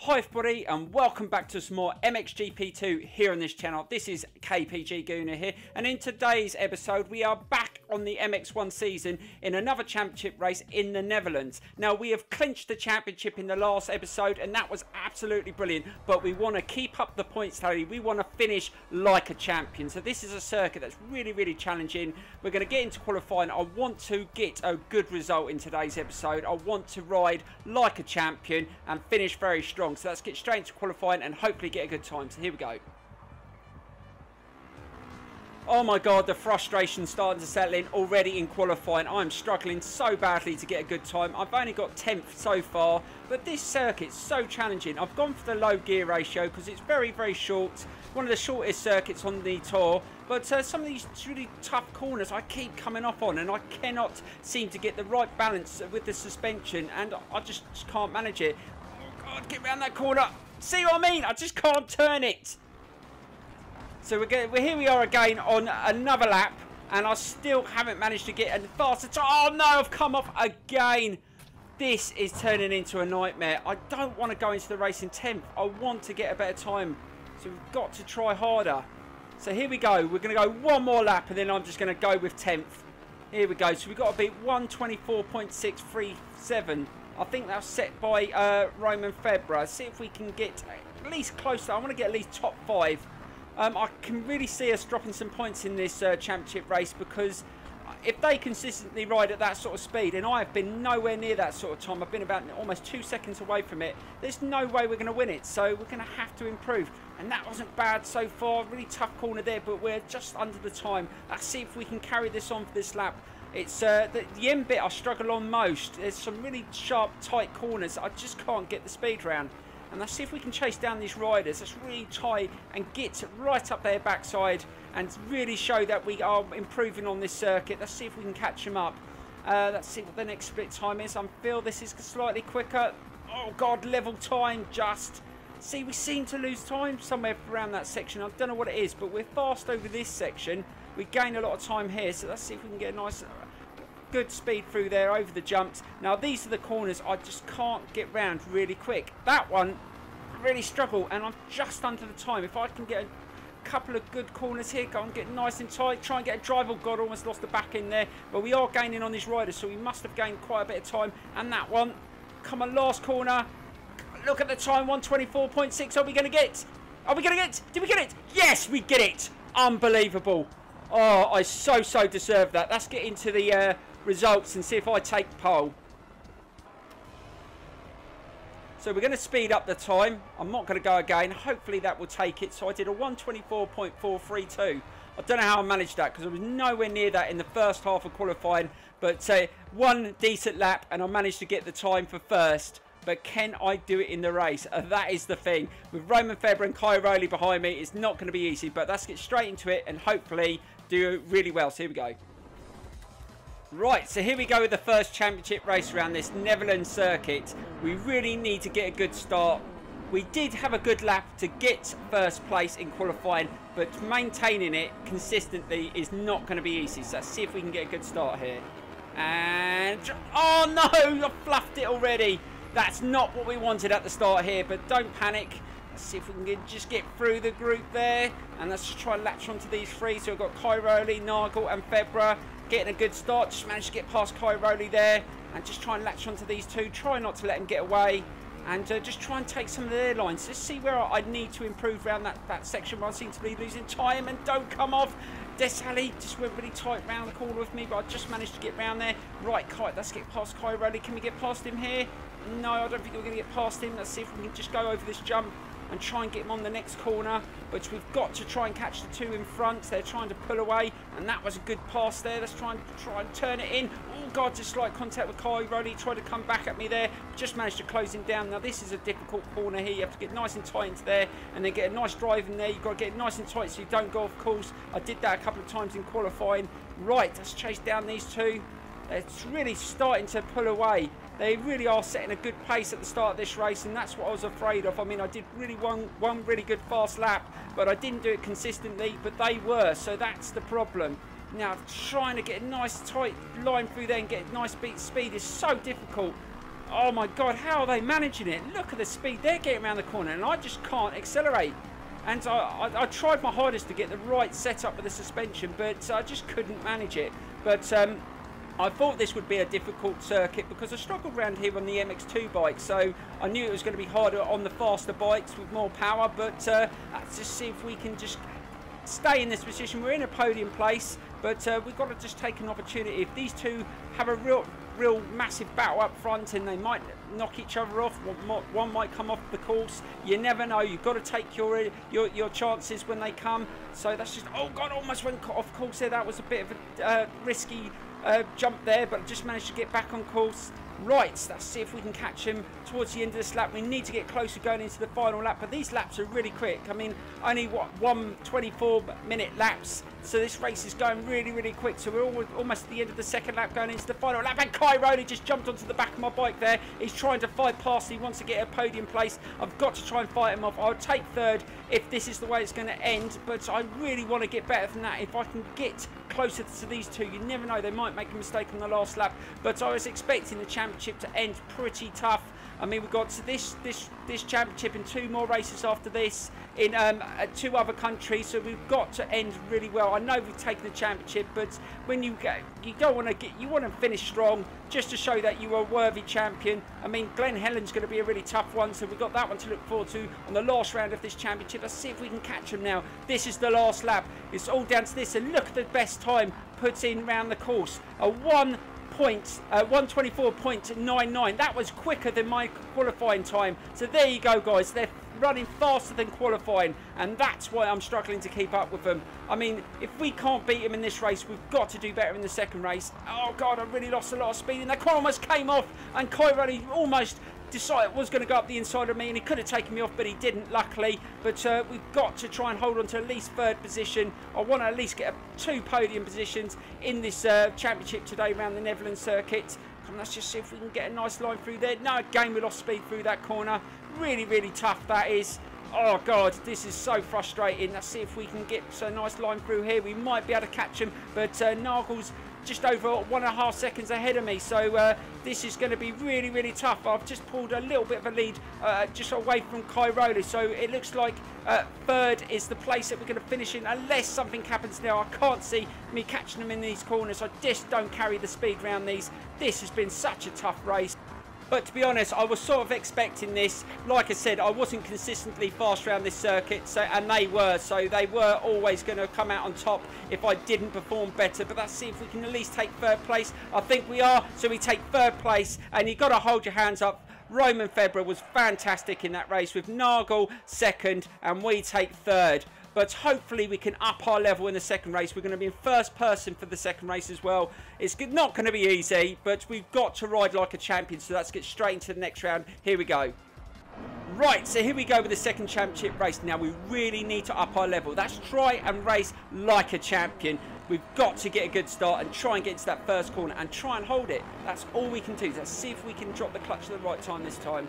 Hi everybody and welcome back to some more MXGP2 here on this channel. This is kpg-gooner here, and in today's episode we are back on the MX1 season in another championship race in the Netherlands. Now, we have clinched the championship in the last episode and that was absolutely brilliant, but we want to keep up the points tally. We want to finish like a champion. So this is a circuit that's really challenging. We're going to get into qualifying. I want to get a good result in today's episode. I want to ride like a champion and finish very strong. So let's get straight into qualifying and hopefully get a good time. So here we go. Oh my god, the frustration's starting to settle in already in qualifying. I'm struggling so badly to get a good time. I've only got 10th so far, but this circuit's so challenging. I've gone for the low gear ratio because it's very short. One of the shortest circuits on the tour. But some of these really tough corners I keep coming off on, and I cannot seem to get the right balance with the suspension, and I just can't manage it. Oh god, get around that corner. See what I mean? I just can't turn it. So here we are again on another lap, and I still haven't managed to get a faster time. Oh no, I've come off again. This is turning into a nightmare. I don't want to go into the race in 10th. I want to get a better time. So we've got to try harder. So here we go. We're going to go one more lap, and then I'm just going to go with 10th. Here we go. So we've got to beat 1:24.637. I think that's set by Roman Febra. See if we can get at least close. I want to get at least top 5. I can really see us dropping some points in this championship race, because if they consistently ride at that sort of speed, and I have been nowhere near that sort of time, I've been about almost 2 seconds away from it, there's no way we're going to win it. So we're going to have to improve, and that wasn't bad so far. Really tough corner there, but we're just under the time. Let's see if we can carry this on for this lap. It's the end bit I struggle on most. There's some really sharp, tight corners I just can't get the speed round. And let's see if we can chase down these riders. Let's really try and get right up their backside and really show that we are improving on this circuit. Let's see if we can catch them up. Let's see what the next split time is. I feel this is slightly quicker. Oh god, level time just. See, we seem to lose time somewhere around that section. I don't know what it is, but we're fast over this section. We gain a lot of time here, so let's see if we can get a nice good speed through there over the jumps. Now these are the corners I just can't get round really quick. That one I really struggle, and I'm just under the time. If I can get a couple of good corners here, go and get nice and tight, try and get a drive. Oh god, almost lost the back in there, but we are gaining on these riders, so we must have gained quite a bit of time. And that one, come on, last corner, look at the time, 1:24.6. Are we going to get? Are we going to get? Did we get it? Yes, we get it. Unbelievable. Oh, I so deserve that. Let's get into the results and see if I take pole. So we're going to speed up the time. I'm not going to go again. Hopefully that will take it. So I did a 1:24.432. I don't know how I managed that, because I was nowhere near that in the first half of qualifying. But one decent lap and I managed to get the time for first. But can I do it in the race? That is the thing. With Roman Febra and Kai Rowley behind me, it's not going to be easy. But let's get straight into it and hopefully do really well. So here we go. Right, so here we go with the first championship race around this Netherlands circuit. We really need to get a good start. We did have a good lap to get first place in qualifying, but maintaining it consistently is not going to be easy. So let's see if we can get a good start here. And, oh no, I fluffed it already. That's not what we wanted at the start here, but don't panic. Let's see if we can just get through the group there. And let's just try and latch onto these three. So we've got Kai Rowley, Nagel and Febra. Getting a good start. Just managed to get past Kai Rowley there. And just try and latch onto these two. Try not to let them get away. And just try and take some of their lines. Just see where I need to improve around that section where I seem to be losing time. And don't come off. Desali just went really tight round the corner with me, but I just managed to get round there. Right, Kai, let's get past Kai Rowley. Can we get past him here? No, I don't think we're going to get past him. Let's see if we can just go over this jump and try and get him on the next corner. But we've got to try and catch the two in front. They're trying to pull away, and that was a good pass there. Let's try and turn it in. Oh god, just slight contact with Kai Rowley. He tried to come back at me there. Just managed to close him down. Now this is a difficult corner here. You have to get nice and tight into there, and then get a nice drive in there. You've got to get nice and tight so you don't go off course. I did that a couple of times in qualifying. Right, let's chase down these two. It's really starting to pull away. They really are setting a good pace at the start of this race, and that's what I was afraid of. I mean, I did really one really good fast lap, but I didn't do it consistently, but they were, so that's the problem. Now, trying to get a nice tight line through there and get a nice speed is so difficult. Oh my God, how are they managing it? Look at the speed they're getting around the corner, and I just can't accelerate. And I tried my hardest to get the right setup with the suspension, but I just couldn't manage it. But I thought this would be a difficult circuit because I struggled around here on the MX2 bike, so I knew it was going to be harder on the faster bikes with more power. But let's just see if we can just stay in this position. We're in a podium place, but we've got to just take an opportunity. If these two have a real massive battle up front and they might knock each other off, one might come off the course, you never know. You've got to take your chances when they come. So that's just, oh God, almost went off course there. That was a bit of a risky jump there, but just managed to get back on course. Right, let's see if we can catch him towards the end of this lap. We need to get closer going into the final lap, but these laps are really quick. I mean, only what, 1:24-minute laps, so this race is going really quick. So we're almost at the end of the second lap, going into the final lap, and Kai Rowley just jumped onto the back of my bike there. He's trying to fight past. He wants to get a podium place. I've got to try and fight him off. I'll take third if this is the way it's going to end, but I really want to get better than that. If I can get closer to these two, you never know, they might make a mistake on the last lap. But I was expecting the championship to end pretty tough. I mean, we've got this championship and 2 more races after this in 2 other countries, so we've got to end really well. I know we've taken the championship, but when you want to finish strong just to show that you are a worthy champion. I mean, Glen Helen's going to be a really tough one, so we've got that one to look forward to on the last round of this championship. Let's see if we can catch him now. This is the last lap. It's all down to this, and look at the best time put in round the course. A 1:24.99. That was quicker than my qualifying time. So there you go, guys. They're running faster than qualifying, and that's why I'm struggling to keep up with them. I mean, if we can't beat him in this race, we've got to do better in the second race. Oh God, I really lost a lot of speed, and that car almost came off, and Kai Rowley almost decided was going to go up the inside of me, and he could have taken me off, but he didn't, luckily. But we've got to try and hold on to at least third position. I want to at least get 2 podium positions in this championship today around the Netherlands circuit. Come on, let's just see if we can get a nice line through there. No, again we lost speed through that corner. Really tough that is. Oh God, this is so frustrating. Let's see if we can get a nice line through here. We might be able to catch him, but Nagel's just over 1.5 seconds ahead of me, so this is going to be really tough. I've just pulled a little bit of a lead just away from Kai Rowley, so it looks like third is the place that we're going to finish in, unless something happens now. I can't see me catching them in these corners. I just don't carry the speed around these. This has been such a tough race. But to be honest, I was sort of expecting this. Like I said, I wasn't consistently fast around this circuit, and they were. So they were always going to come out on top if I didn't perform better. But let's see if we can at least take third place. I think we are. So we take third place, and you've got to hold your hands up. Roman Febvre was fantastic in that race, with Nagel second, and we take third. But hopefully we can up our level in the second race. We're going to be in first person for the second race as well. It's not going to be easy, but we've got to ride like a champion. So let's get straight into the next round. Here we go. Right, so here we go with the second championship race. Now we really need to up our level. That's try and race like a champion. We've got to get a good start and try and get into that first corner and try and hold it. That's all we can do. Let's see if we can drop the clutch at the right time this time.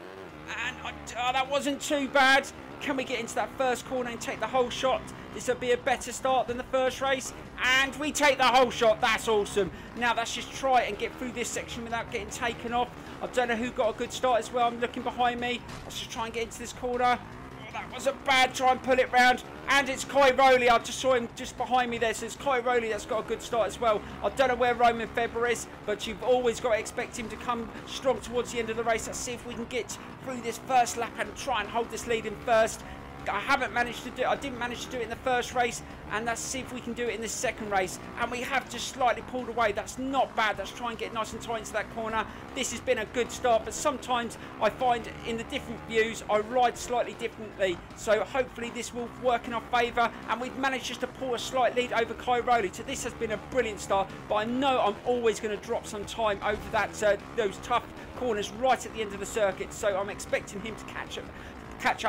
And that wasn't too bad. Can we get into that first corner and take the whole shot? This will be a better start than the first race. And we take the whole shot. That's awesome. Now let's just try and get through this section without getting taken off. I don't know who got a good start as well. I'm looking behind me. Let's just try and get into this corner. Oh, that was a bad try and pull it round. And it's Kai Rowley. I just saw him just behind me there. So it's Kai Rowley that's got a good start as well. I don't know where Roman Febvre is, but you've always got to expect him to come strong towards the end of the race. Let's see if we can get through this first lap and try and hold this lead in first. I haven't managed to do it. I didn't manage to do it in the first race, and let's see if we can do it in the second race. And we have just slightly pulled away. That's not bad. Let's try and get nice and tight into that corner. This has been a good start, but sometimes I find in the different views I ride slightly differently. So hopefully this will work in our favour, and we've managed just to pull a slight lead over Kai Rowley. So this has been a brilliant start, but I know I'm always going to drop some time over that those tough corners right at the end of the circuit. So I'm expecting him to catch up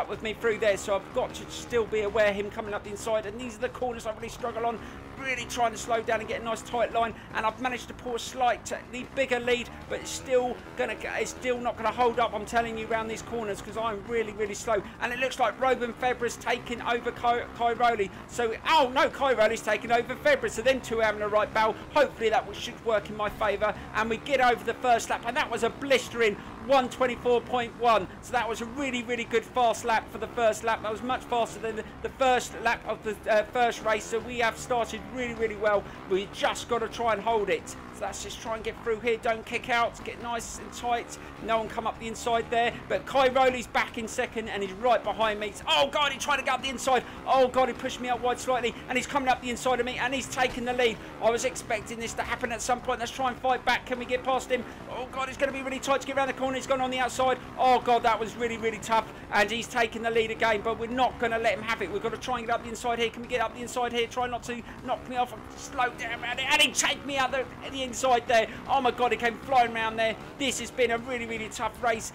with me through there, so I've got to still be aware of him coming up the inside. And these are the corners I really struggle on, really trying to slow down and get a nice tight line. And I've managed to pull a slightly bigger lead, but it's still not gonna hold up, I'm telling you, around these corners, because I'm really slow. And it looks like Roman Febvre's taking over Kai Rowley. So oh no, Kai Rowley's taking over Febvre, so them two are having a right battle. Hopefully that should work in my favour, and we get over the first lap. And that was a blistering 1:24.1. So that was a really, really good fast lap for the first lap. That was much faster than the first lap of the first race. So we have started really, really well. We just got to try and hold it. So let's just try and get through here. Don't kick out. Get nice and tight. No one come up the inside there. But Kai Rowley's back in second and he's right behind me. Oh, God, he tried to go up the inside. Oh, God, he pushed me out wide slightly. And he's coming up the inside of me and he's taking the lead. I was expecting this to happen at some point. Let's try and fight back. Can we get past him? Oh, God, it's going to be really tight to get around the corner. He's gone on the outside. Oh, God, that was really, really tough. And he's taking the lead again. But we're not going to let him have it. We've got to try and get up the inside here. Can we get up the inside here? Try not to knock me off. Slow down around it. And he take me out the inside there. Oh, my God, he came flying around there. This has been a really, really tough race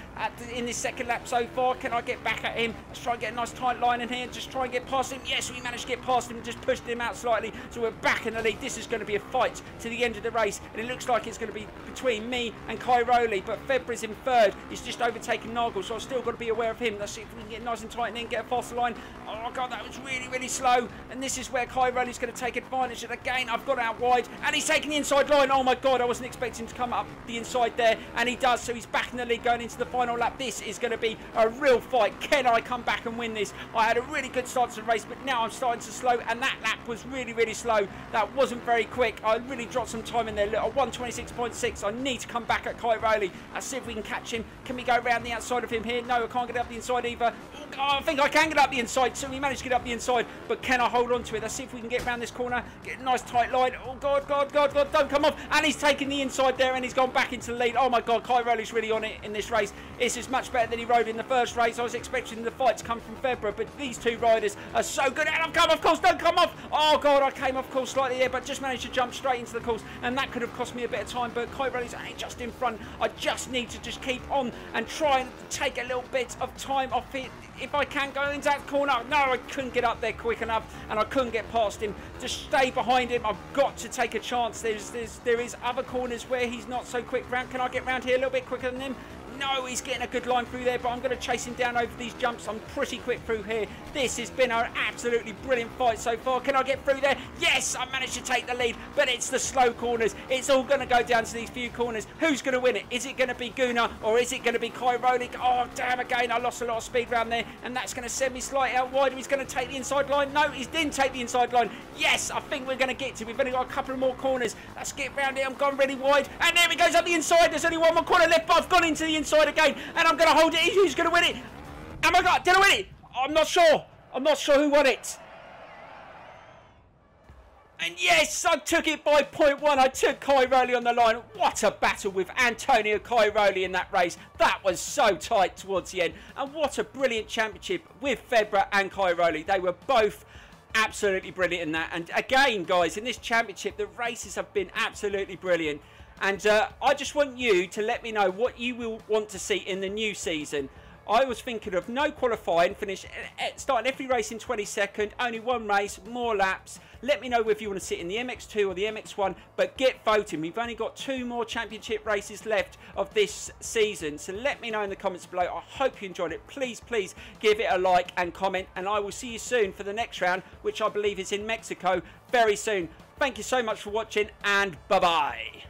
in this second lap so far. Can I get back at him? Let's try and get a nice tight line in here. Just try and get past him. Yes, we managed to get past him. Just pushed him out slightly. So we're back in the lead. This is going to be a fight to the end of the race. And it looks like it's going to be between me and Kai Rowley. But Febra's in third. He's just overtaken Nagel. So I've still got to be aware of him. Let's see if we can get nice and tight and then get a faster line. Oh, God, that was really, really slow. And this is where Kai Rowley's going to take advantage. And again, I've got out wide. And he's taking the inside line. Oh, my God, I wasn't expecting to come up the inside there. And he does. So he's back in the lead going into the final lap. This is going to be a real fight. Can I come back and win this? I had a really good start to the race, but now I'm starting to slow. And that lap was really, really slow. That wasn't very quick. I really dropped some time in there. Look, a 1:26.6. I need to come back at Kai Rowley. Let's see if we can catch him. Can we go around the outside of him here? No, I can't get up the inside either. Oh, I think I can get up the inside. So we managed to get up the inside, but can I hold on to it? Let's see if we can get around this corner. Get a nice tight line. Oh, God, God, God, God, don't come off. And he's taking the inside there and he's gone back into the lead. Oh, my God, Kai Rowley's really on it in this race. This is much better than he rode in the first race. I was expecting the fight to come from Febra, but these two riders are so good. And I've come off course. Don't come off. Oh, God, I came off course slightly there, but just managed to jump straight into the course. And that could have cost me a bit of time, but Kai Rowley's only just in front. I just need to just keep on and try and take a little bit of time off it. If I can go into that corner. No, I couldn't get up there quick enough and I couldn't get past him. Just stay behind him. I've got to take a chance. There is other corners where he's not so quick round. Can I get round here a little bit quicker than him? No, he's getting a good line through there, but I'm going to chase him down over these jumps. I'm pretty quick through here. This has been an absolutely brilliant fight so far. Can I get through there? Yes, I managed to take the lead, but it's the slow corners. It's all going to go down to these few corners. Who's going to win it? Is it going to be Gooner or is it going to be Kai Rowley? Oh, damn, again, I lost a lot of speed around there, and that's going to send me slightly out wide. He's going to take the inside line. No, he didn't take the inside line. Yes, I think we're going to get to. We've only got a couple of more corners. Let's get round here. I'm going really wide, and there he goes up the inside. There's only one more corner left, but I've gone into the inside again, and I'm going to hold it. Who's going to win it? Oh my God, did I win it? I'm not sure. I'm not sure who won it. And yes, I took it by 0.1. I took Kai Rowley on the line. What a battle with Antonio Kai Rowley in that race. That was so tight towards the end. And what a brilliant championship with Febra and Kai Rowley. They were both absolutely brilliant in that. And again, guys, in this championship, the races have been absolutely brilliant. And I just want you to let me know what you will want to see in the new season. I was thinking of no qualifying, starting every race in 22nd, only one race, more laps. Let me know whether you want to sit in the MX2 or the MX1, but get voting. We've only got 2 more championship races left of this season, so let me know in the comments below. I hope you enjoyed it. Please, please give it a like and comment, and I will see you soon for the next round, which I believe is in Mexico very soon. Thank you so much for watching, and bye-bye.